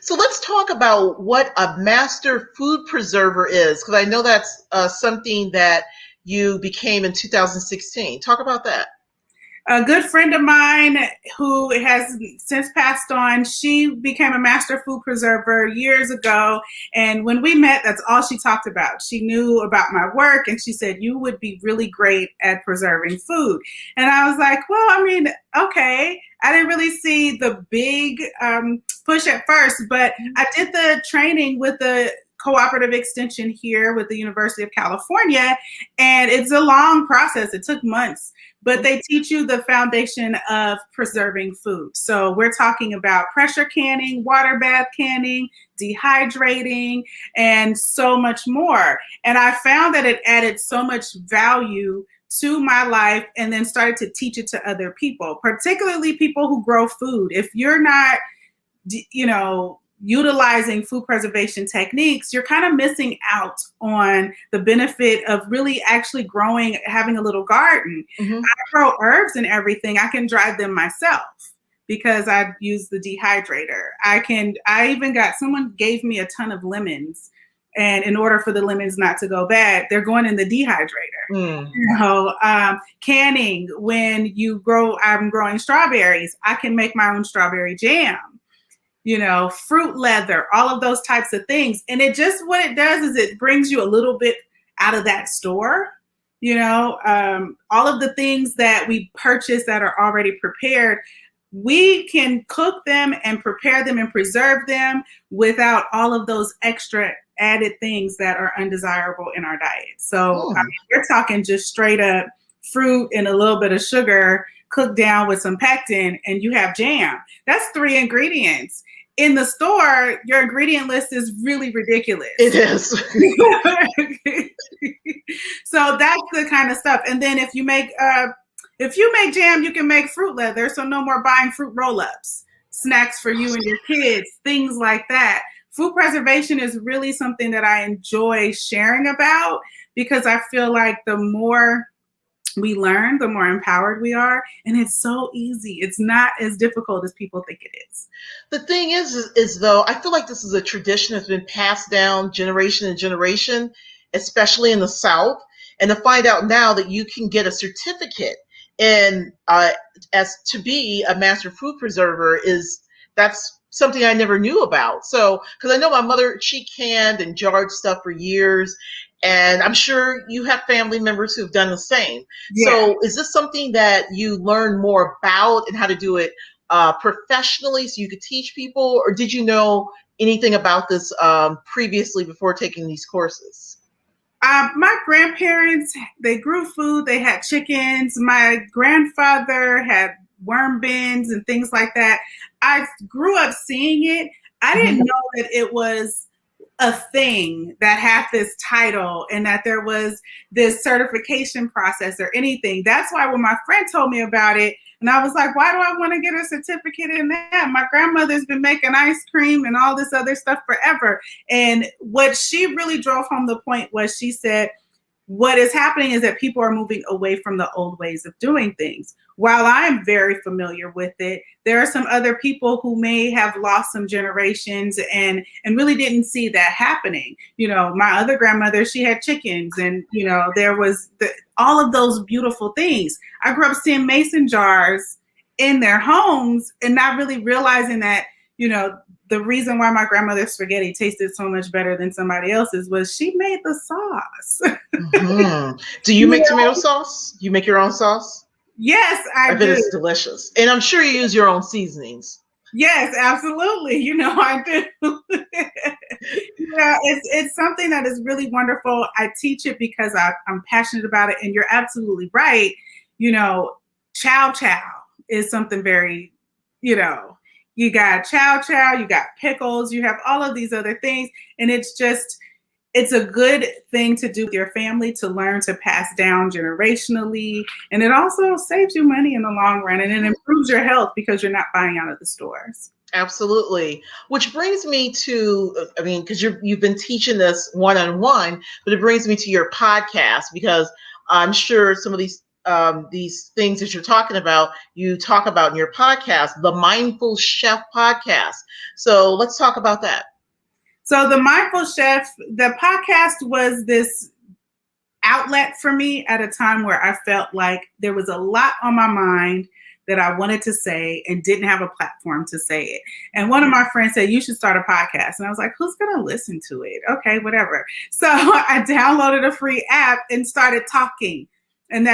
So let's talk about what a master food preserver is, because I know that's something that you became in 2016. Talk about that. A good friend of mine who has since passed on, she became a master food preserver years ago. And when we met, that's all she talked about. She knew about my work and she said, you would be really great at preserving food. And I was like, well, I mean, okay. I didn't really see the big push at first, but I did the training with the cooperative extension here with the University of California. And it's a long process. It took months. But they teach you the foundation of preserving food. So we're talking about pressure canning, water bath canning, dehydrating, and so much more. And I found that it added so much value to my life and then started to teach it to other people, particularly people who grow food. If you're not, utilizing food preservation techniques, you're kind of missing out on the benefit of really actually growing, having a little garden. Mm-hmm. I grow herbs and everything. I can dry them myself because I use the dehydrator. Someone gave me a ton of lemons. And in order for the lemons not to go bad, they're going in the dehydrator. Canning, I'm growing strawberries, I can make my own strawberry jam. Fruit leather, all of those types of things. And what it does is it brings you a little bit out of that store, all of the things that we purchase that are already prepared, we can cook them and prepare them and preserve them without all of those extra added things that are undesirable in our diet. So we're talking just straight up fruit and a little bit of sugar cooked down with some pectin and you have jam. That's 3 ingredients. In the store, your ingredient list is really ridiculous. It is. So that's the kind of stuff. And then if you make jam, you can make fruit leather. So no more buying fruit roll-ups, snacks for you and your kids, things like that. Food preservation is really something that I enjoy sharing about because I feel like the more we learn, the more empowered we are. And it's so easy. It's not as difficult as people think it is. The thing is though, I feel like this is a tradition that's been passed down generation to generation, especially in the South. And to find out now that you can get a certificate as to be a master food preserver that's something I never knew about. So, because I know my mother, she canned and jarred stuff for years. And I'm sure you have family members who've done the same. Yeah. So is this something that you learn more about and how to do it professionally so you could teach people? Or did you know anything about this previously before taking these courses? My grandparents, they grew food. They had chickens. My grandfather had worm bins and things like that. I grew up seeing it. I didn't know that it was a thing that had this title and that there was this certification process or anything. That's why when my friend told me about it, and I was like, why do I want to get a certificate in that? My grandmother's been making ice cream and all this other stuff forever. And what she really drove home the point was she said, what is happening is that people are moving away from the old ways of doing things. While I'm very familiar with it, there are some other people who may have lost some generations and really didn't see that happening. My other grandmother, she had chickens and, there was all of those beautiful things. I grew up seeing mason jars in their homes and not really realizing that, the reason why my grandmother's spaghetti tasted so much better than somebody else's was she made the sauce. Do you make tomato sauce? You make your own sauce? Yes, I do. It's delicious. And I'm sure you use your own seasonings. Yes, absolutely. I do. It's something that is really wonderful. I teach it because I'm passionate about it. And you're absolutely right. Chow chow is something very, you got chow chow, you got pickles, you have all of these other things. And it's a good thing to do with your family to learn to pass down generationally. And it also saves you money in the long run and it improves your health because you're not buying out of the stores. Absolutely. Which brings me to, because you've been teaching this one-on-one, but it brings me to your podcast because I'm sure some of these these things that you're talking about, you talk about in your podcast, the Mindful Chef podcast. So let's talk about that. So the Mindful Chef, the podcast was this outlet for me at a time where I felt like there was a lot on my mind that I wanted to say and didn't have a platform to say it. And one of my friends said, you should start a podcast. And I was like, who's going to listen to it? Okay, whatever. So I downloaded a free app and started talking. And that